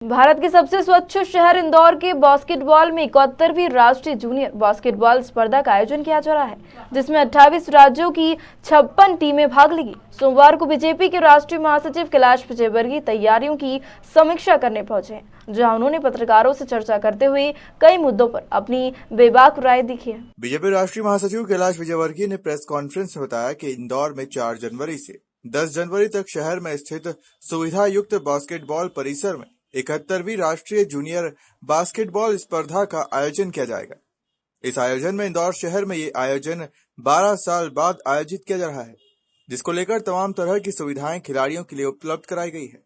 भारत के सबसे स्वच्छ शहर इंदौर के बास्केटबॉल में 71वीं राष्ट्रीय जूनियर बास्केटबॉल स्पर्धा का आयोजन किया जा रहा है, जिसमें 28 राज्यों की 56 टीमें भाग लेंगी। सोमवार को बीजेपी के राष्ट्रीय महासचिव कैलाश विजयवर्गीय तैयारियों की समीक्षा करने पहुंचे हैं, जहां उन्होंने पत्रकारों से चर्चा करते हुए कई मुद्दों पर अपनी बेबाक राय दी है। बीजेपी राष्ट्रीय महासचिव कैलाश विजयवर्गीय ने प्रेस कॉन्फ्रेंस में बताया कि इंदौर में 4 जनवरी से 10 जनवरी तक शहर में स्थित सुविधा युक्त बास्केटबॉल परिसर में 71वीं राष्ट्रीय जूनियर बास्केटबॉल स्पर्धा का आयोजन किया जाएगा। इस आयोजन में इंदौर शहर में ये आयोजन 12 साल बाद आयोजित किया जा रहा है, जिसको लेकर तमाम तरह की सुविधाएं खिलाड़ियों के लिए उपलब्ध कराई गई है।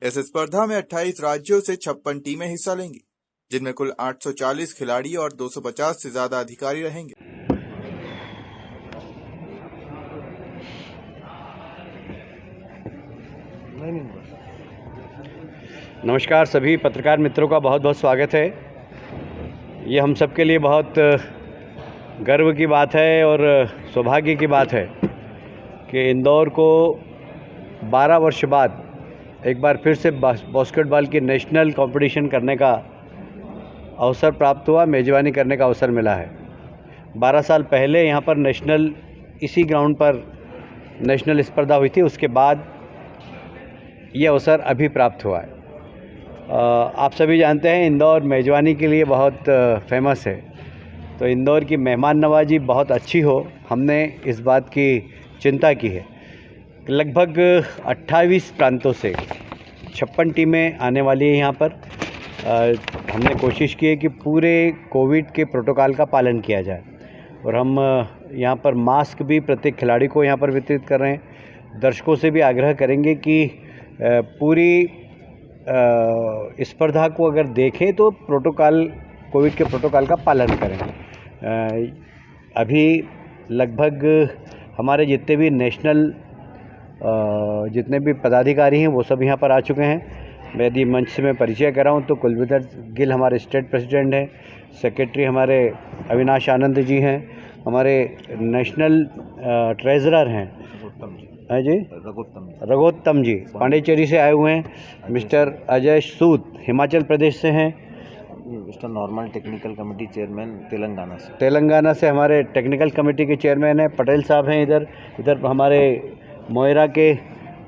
इस स्पर्धा में 28 राज्यों से 56 टीमें हिस्सा लेंगी, जिनमें कुल 840 खिलाड़ी और 250 से ज्यादा अधिकारी रहेंगे। नमस्कार, सभी पत्रकार मित्रों का बहुत बहुत स्वागत है। ये हम सब के लिए बहुत गर्व की बात है और सौभाग्य की बात है कि इंदौर को 12 वर्ष बाद एक बार फिर से बास्केटबॉल की नेशनल कंपटीशन करने का अवसर प्राप्त हुआ, मेज़बानी करने का अवसर मिला है। 12 साल पहले यहाँ पर नेशनल इसी ग्राउंड पर नेशनल स्पर्धा हुई थी, उसके बाद ये अवसर अभी प्राप्त हुआ है। आप सभी जानते हैं इंदौर मेज़बानी के लिए बहुत फेमस है, तो इंदौर की मेहमान नवाजी बहुत अच्छी हो, हमने इस बात की चिंता की है। लगभग 28 प्रांतों से 56 टीमें आने वाली हैं यहाँ पर। हमने कोशिश की है कि पूरे कोविड के प्रोटोकॉल का पालन किया जाए और हम यहाँ पर मास्क भी प्रत्येक खिलाड़ी को यहाँ पर वितरित कर रहे हैं। दर्शकों से भी आग्रह करेंगे कि पूरी स्पर्धा को अगर देखें तो कोविड के प्रोटोकॉल का पालन करें। अभी लगभग हमारे जितने भी नेशनल जितने भी पदाधिकारी हैं वो सब यहाँ पर आ चुके हैं। मैं यदि मंच से मैं परिचय कराऊँ तो कुलविंदर गिल हमारे स्टेट प्रेसिडेंट हैं, सेक्रेटरी हमारे अविनाश आनंद जी हैं, हमारे नेशनल ट्रेजरर हैं जी रघोत्तम जी पांडिचेरी से आए हुए हैं, मिस्टर अजय सूद हिमाचल प्रदेश से हैं, mister normal technical committee chairman Telangana से हमारे टेक्निकल कमेटी के चेयरमैन हैं, पटेल साहब हैं। इधर हमारे मोयरा के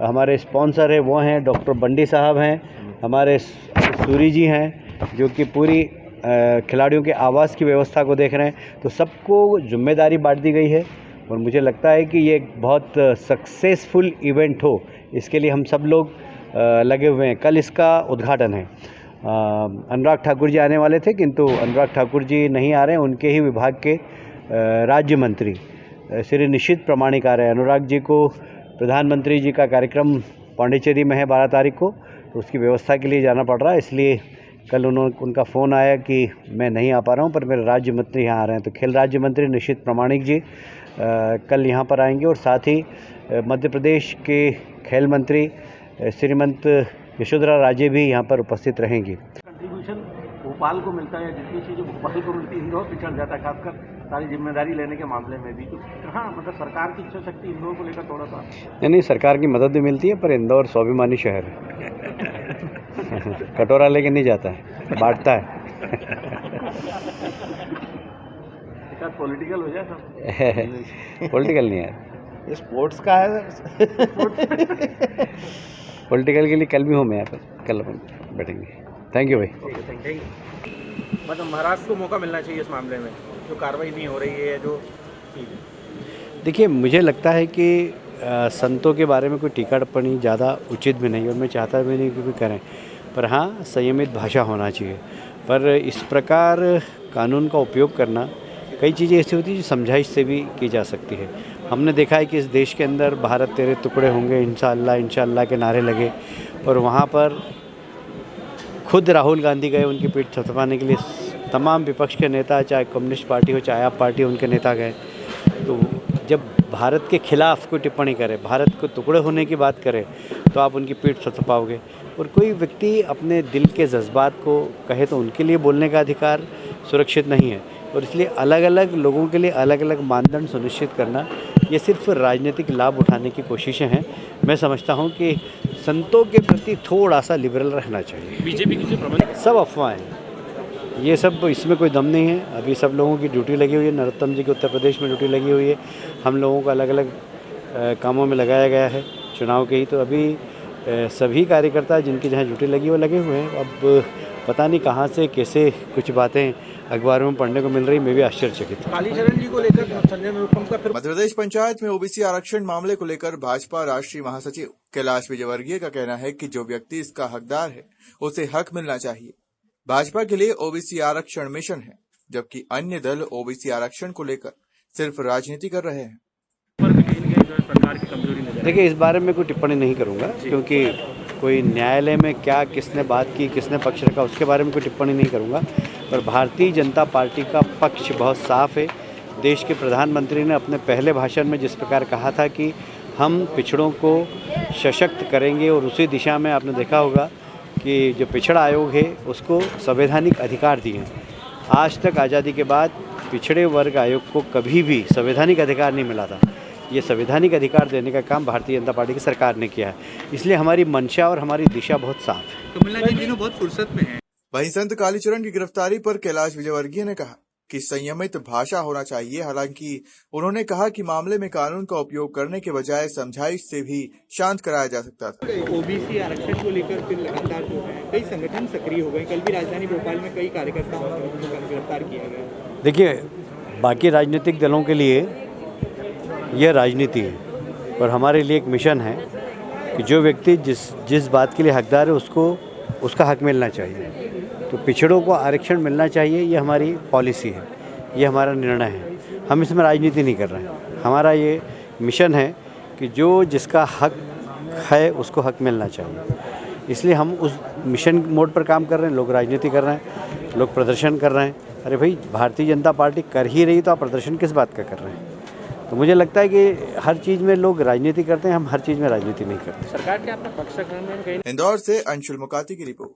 हमारे स्पॉन्सर है वो हैं, डॉक्टर बंडी साहब हैं, हमारे सूरी जी हैं जो कि पूरी खिलाड़ियों के आवास की व्यवस्था को देख रहे हैं। तो सबको जिम्मेदारी बांट दी गई है और मुझे लगता है कि ये एक बहुत सक्सेसफुल इवेंट हो, इसके लिए हम सब लोग लगे हुए हैं। कल इसका उद्घाटन है। अनुराग ठाकुर जी आने वाले थे, किंतु अनुराग ठाकुर जी नहीं आ रहे हैं। उनके ही विभाग के राज्य मंत्री श्री निशित प्रमाणिक आ रहे हैं। अनुराग जी को प्रधानमंत्री जी का कार्यक्रम पांडिचेरी में है 12 तारीख को, तो उसकी व्यवस्था के लिए जाना पड़ रहा है। इसलिए कल उनका फ़ोन आया कि मैं नहीं आ पा रहा हूँ, पर मेरे राज्य मंत्री यहाँ आ रहे हैं। तो खेल राज्य मंत्री निशित प्रमाणिक जी कल यहाँ पर आएंगे और साथ ही मध्य प्रदेश के खेल मंत्री श्रीमंत यशोधरा राजे भी यहाँ पर उपस्थित रहेंगी। कंट्रीब्यूशन भोपाल को मिलता है, जितनी चीज़ें भोपाल को मिलती है इंदौर पिछड़ जाता है, खासकर सारी जिम्मेदारी लेने के मामले में भी। तो कहाँ मतलब सरकार की इच्छा शक्ति इंदौर को लेकर थोड़ा सा नहीं, सरकार की मदद भी मिलती है, पर इंदौर स्वाभिमानी शहर है। कटोरा लेके नहीं जाता है, बांटता है। पॉलिटिकल हो जाए सब। पॉलिटिकल नहीं है, स्पोर्ट्स का है। पॉलिटिकल के लिए कल भी हूँ मैं यहाँ पर, कल अपन बैठेंगे। थैंक यू भाई। मतलब महाराष्ट्र को मौका मिलना चाहिए इस मामले में, जो कार्रवाई नहीं हो रही है जो चीज़। देखिए, मुझे लगता है कि संतों के बारे में कोई टीका टिप्पणी ज़्यादा उचित भी नहीं और मैं चाहता भी नहीं कि कोई करें, पर हाँ संयमित भाषा होना चाहिए। पर इस प्रकार कानून का उपयोग करना, कई चीज़ें ऐसी होती हैं जो समझाइश से भी की जा सकती है। हमने देखा है कि इस देश के अंदर भारत तेरे टुकड़े होंगे इंशाअल्लाह इंशाअल्लाह के नारे लगे और वहाँ पर खुद राहुल गांधी गए उनकी पीठ थपथपाने के लिए। तमाम विपक्ष के नेता, चाहे कम्युनिस्ट पार्टी हो चाहे आप पार्टी हो, उनके नेता गए। तो जब भारत के खिलाफ कोई टिप्पणी करे, भारत को टुकड़े होने की बात करे, तो आप उनकी पीठ थपथपाओगे। और कोई व्यक्ति अपने दिल के जज्बात को कहे तो उनके लिए बोलने का अधिकार सुरक्षित नहीं है। और इसलिए अलग अलग लोगों के लिए अलग अलग मानदंड सुनिश्चित करना ये सिर्फ राजनीतिक लाभ उठाने की कोशिशें हैं। मैं समझता हूँ कि संतों के प्रति थोड़ा सा लिबरल रहना चाहिए। बीजेपी की जो प्रबंध सब अफवाहें, ये सब, इसमें कोई दम नहीं है। अभी सब लोगों की ड्यूटी लगी हुई है। नरोत्तम जी की उत्तर प्रदेश में ड्यूटी लगी हुई है, हम लोगों को अलग अलग कामों में लगाया गया है चुनाव के ही। तो अभी सभी कार्यकर्ता जिनकी जहाँ ड्यूटी लगी वो लगे हुए हैं। अब पता नहीं कहाँ से कैसे कुछ बातें अखबारों में पढ़ने को मिल रही, मैं भी आश्चर्यचकित हूँ। कालीचरण जी को लेकर संजय निरुपम का फिर मध्य प्रदेश पंचायत में ओबीसी आरक्षण मामले को लेकर भाजपा राष्ट्रीय महासचिव कैलाश विजयवर्गीय का कहना है कि जो व्यक्ति इसका हकदार है उसे हक मिलना चाहिए। भाजपा के लिए ओबीसी आरक्षण मिशन है, जबकि अन्य दल ओबीसी आरक्षण को लेकर सिर्फ राजनीति कर रहे हैं। सरकार की कमजोरी नजर देखिए, इस बारे में कोई टिप्पणी नहीं करूंगा, क्योंकि कोई न्यायालय में क्या किसने बात की, किसने पक्ष रखा, उसके बारे में कोई टिप्पणी नहीं करूंगा। पर भारतीय जनता पार्टी का पक्ष बहुत साफ है। देश के प्रधानमंत्री ने अपने पहले भाषण में जिस प्रकार कहा था कि हम पिछड़ों को सशक्त करेंगे, और उसी दिशा में आपने देखा होगा कि जो पिछड़ा आयोग है उसको संवैधानिक अधिकार दिए हैं। आज तक आज़ादी के बाद पिछड़े वर्ग आयोग को कभी भी संवैधानिक अधिकार नहीं मिला था। ये संवैधानिक अधिकार देने का काम भारतीय जनता पार्टी की सरकार ने किया है। इसलिए हमारी मंशा और हमारी दिशा बहुत साफ है। कमलनाथ जी दिनों बहुत फुर्सत में है। वहीं संत कालीचरण की गिरफ्तारी पर कैलाश विजयवर्गीय ने कहा कि संयमित भाषा होना चाहिए। हालांकि उन्होंने कहा कि मामले में कानून का उपयोग करने के बजाय समझाइश से भी शांत कराया जा सकता था। ओबीसी आरक्षण को लेकर फिर लगातार जो है कई संगठन सक्रिय हो गए। कल भी राजधानी भोपाल में कई कार्यकर्ताओं को गिरफ्तार किया गया। देखिए, बाकी राजनीतिक दलों के लिए यह राजनीति है, पर हमारे लिए एक मिशन है कि जो व्यक्ति जिस बात के लिए हकदार है उसका हक मिलना चाहिए। तो पिछड़ों को आरक्षण मिलना चाहिए, ये हमारी पॉलिसी है, ये हमारा निर्णय है। हम इसमें राजनीति नहीं कर रहे हैं। हमारा ये मिशन है कि जो जिसका हक है उसको हक मिलना चाहिए। इसलिए हम उस मिशन मोड पर काम कर रहे हैं। लोग राजनीति कर रहे हैं, लोग प्रदर्शन कर रहे हैं। अरे भाई, भारतीय जनता पार्टी कर ही रही तो आप प्रदर्शन किस बात का कर रहे हैं? तो मुझे लगता है कि हर चीज़ में लोग राजनीति करते हैं, हम हर चीज़ में राजनीति नहीं करते। सरकार के अपना पक्ष रखने में कहीं इंदौर से अंशुल मुकाती की रिपोर्ट।